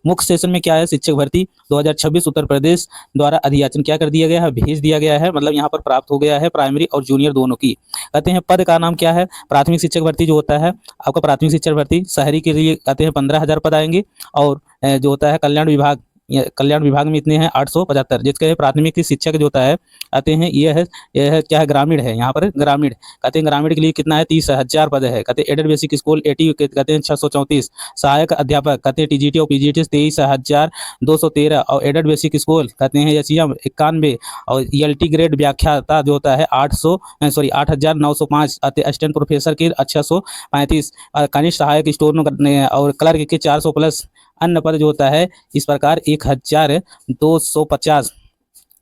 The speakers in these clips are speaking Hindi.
मुख्य सेशन में क्या है, शिक्षक भर्ती 2026 उत्तर प्रदेश द्वारा अधियाचन क्या कर दिया गया है, भेज दिया गया है, मतलब यहाँ पर प्राप्त हो गया है प्राइमरी और जूनियर दोनों की। कहते हैं पद का नाम क्या है, प्राथमिक शिक्षक भर्ती जो होता है आपका, प्राथमिक शिक्षक भर्ती शहरी के लिए कहते हैं 15,000 पद आएंगे, और जो होता है कल्याण विभाग में इतने हैं 875, जिसके प्राथमिक शिक्षक जो होता है आते हैं यह है क्या है, ग्रामीण है, यहाँ पर ग्रामीण कहते हैं, ग्रामीण के लिए कितना है 30,000 पद है। कहते हैं एडेड बेसिक स्कूल 80 कहते हैं 634, सहायक अध्यापक कहते हैं टीजीटी और पीजीटी 23,213, और एडेड बेसिक स्कूल कहते हैं एचईएम 91, और ईएलटी ग्रेड व्याख्याता जो होता है 8,905, असिस्टेंट प्रोफेसर के 635, कनिष्ठ सहायक स्टोर और क्लर्क के 400 प्लस अन्य पद जो होता है इस प्रकार 1,250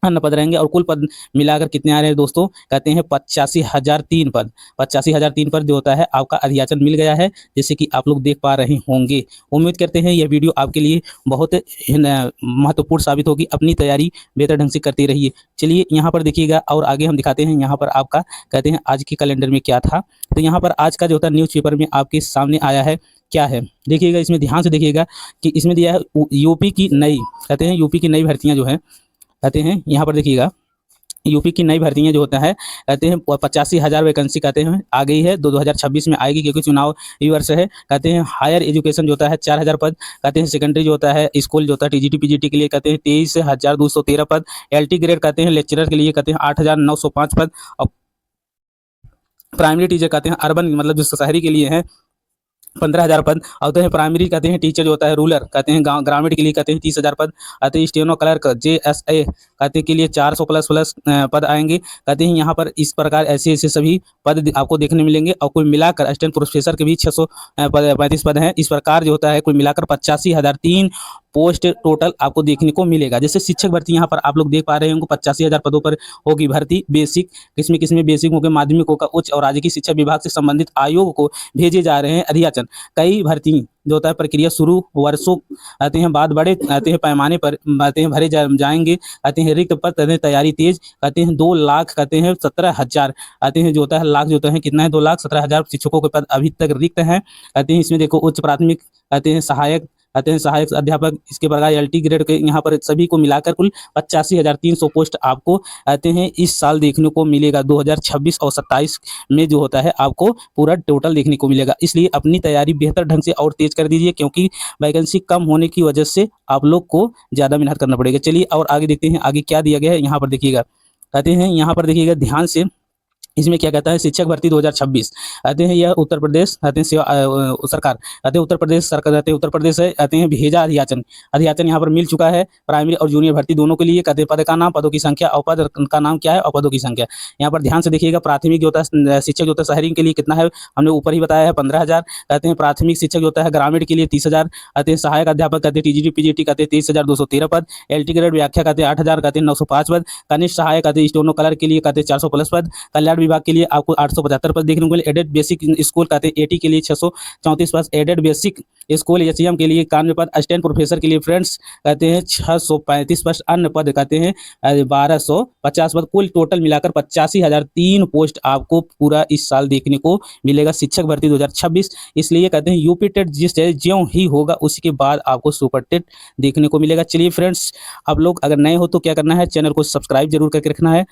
अन्य पद रहेंगे। और कुल पद मिलाकर कितने आ रहे हैं दोस्तों, कहते हैं 85,003 पद। 85,003 पद जो होता है आपका अधियाचन मिल गया है, जैसे कि आप लोग देख पा रहे होंगे। उम्मीद करते हैं यह वीडियो आपके लिए बहुत महत्वपूर्ण साबित होगी। अपनी तैयारी बेहतर ढंग से करते रहिए। चलिए यहाँ पर देखिएगा और आगे हम दिखाते हैं यहाँ पर आपका कहते हैं आज के कैलेंडर में क्या था। तो यहाँ पर आज का जो होता है न्यूज़पेपर में आपके सामने आया है, क्या है देखिएगा, इसमें ध्यान से देखिएगा कि इसमें दिया है यूपी की नई, कहते हैं यूपी की नई भर्तियां जो है, कहते हैं यहाँ पर देखिएगा यूपी की नई भर्तियां जो होता है कहते हैं 85,000 वैकेंसी कहते हैं आ गई है, 2026 में आएगी क्योंकि चुनाव ये वर्ष है। कहते हैं हायर एजुकेशन जो होता है 4,000 पद, कहते हैं सेकेंडरी जो होता है स्कूल जो होता है टीजीटी पीजीटी के लिए कहते हैं 23,213 पद, एलटी ग्रेड कहते हैं लेक्चरर के लिए कहते हैं 8,905 पद, और प्राइमरी टीचर कहते हैं अर्बन मतलब जो शहरी के लिए है 15,000 पद आते हैं। प्राइमरी कहते हैं टीचर जो होता है रूरल कहते हैं गाँव ग्रामीण के लिए कहते हैं 30,000 पद आते हैं। स्टेनो क्लर्क JSA कहते हैं के लिए 400 प्लस पद आएंगे। कहते हैं यहाँ पर इस प्रकार ऐसे सभी पद आपको देखने मिलेंगे, और कुल मिलाकर असिस्टेंट प्रोफेसर के भी 635 पद हैं। इस प्रकार जो होता है कुल मिलाकर 85,003 पोस्ट टोटल आपको देखने को मिलेगा। जैसे शिक्षक भर्ती यहाँ पर आप लोग देख पा रहे होंगे 85,000 पदों पर होगी भर्ती। बेसिक किसमें बेसिक होगा, माध्यमिक होगा, उच्च और राजकीय शिक्षा विभाग से संबंधित आयोग को भेजे जा रहे हैं अधियाचन। कई भर्ती जो होता है प्रक्रिया शुरू वर्षों आते हैं बाद बड़े आते हैं पैमाने पर आते हैं भरे जाएंगे। आते हैं रिक्त पद कहते हैं तैयारी तेज, कहते हैं 2 लाख कहते हैं 17,000 आते हैं जो होता है लाख जो होता है कितना है 2,17,000 शिक्षकों के पद अभी तक रिक्त हैं। कहते हैं इसमें देखो उच्च प्राथमिक कहते हैं सहायक कहते हैं सहायक अध्यापक, इसके प्रकार एलटी ग्रेड के यहाँ पर सभी को मिलाकर कुल 85,300 पोस्ट आपको आते हैं इस साल देखने को मिलेगा। 2026 और 27 में जो होता है आपको पूरा टोटल देखने को मिलेगा। इसलिए अपनी तैयारी बेहतर ढंग से और तेज कर दीजिए, क्योंकि वैकेंसी कम होने की वजह से आप लोग को ज़्यादा मेहनत करना पड़ेगा। चलिए और आगे देखते हैं आगे क्या दिया गया है। यहाँ पर देखिएगा, कहते हैं यहाँ पर देखिएगा ध्यान से, इसमें क्या कहता है शिक्षक भर्ती 2026 आते हैं यह उत्तर प्रदेश आते हैं सरकार आते हैं उत्तर प्रदेश सरकार आते हैं उत्तर प्रदेश है आते हैं भेजा अधियाचन यहाँ पर मिल चुका है प्राइमरी और जूनियर भर्ती दोनों के लिए। कहते हैं पद का नाम, पदों की संख्या, और पद का नाम क्या है और पदों की संख्या। यहाँ पर ध्यान से देखिएगा। प्राथमिक जो होता है शिक्षक जो होता है शहरी के लिए कितना है, हमने ऊपर ही बताया है 15,000। कहते हैं प्राथमिक शिक्षक जो होता है ग्रामीण के लिए 30,000 आते हैं। सहायक अध्यापक कहते हैं टीजीटी पीजीटी कहते हैं 23,213 पद, एलटी ग्रेड व्याख्या कहते हैं 8,000 कहते हैं 905 पद, कनिष्ठ सहायक कहते हैं स्टोनो कलर के लिए कहते हैं 400 प्लस पद, कल्याण विभाग के लिए आपको 875 पद देखने को मिले। एडेड बेसिक स्कूल कहते हैं 80 के लिए 634 पद, एडेड बेसिक स्कूल एचईएम के लिए 91 पद, असिस्टेंट प्रोफेसर के लिए फ्रेंड्स कहते हैं 635 पद, अन्य पद कहते हैं 1,250 पद। कुल टोटल मिलाकर 85,003 पोस्ट आपको पूरा इस साल देखने को मिलेगा शिक्षक भर्ती 2026। इसलिए कहते हैं यूपी टेट जिस ज्यों ही होगा उसके बाद आपको सुपर टेट देखने को मिलेगा। चलिए फ्रेंड्स, आप लोग अगर नए हो तो क्या करना है, चैनल को सब्सक्राइब जरूर करके रखना है।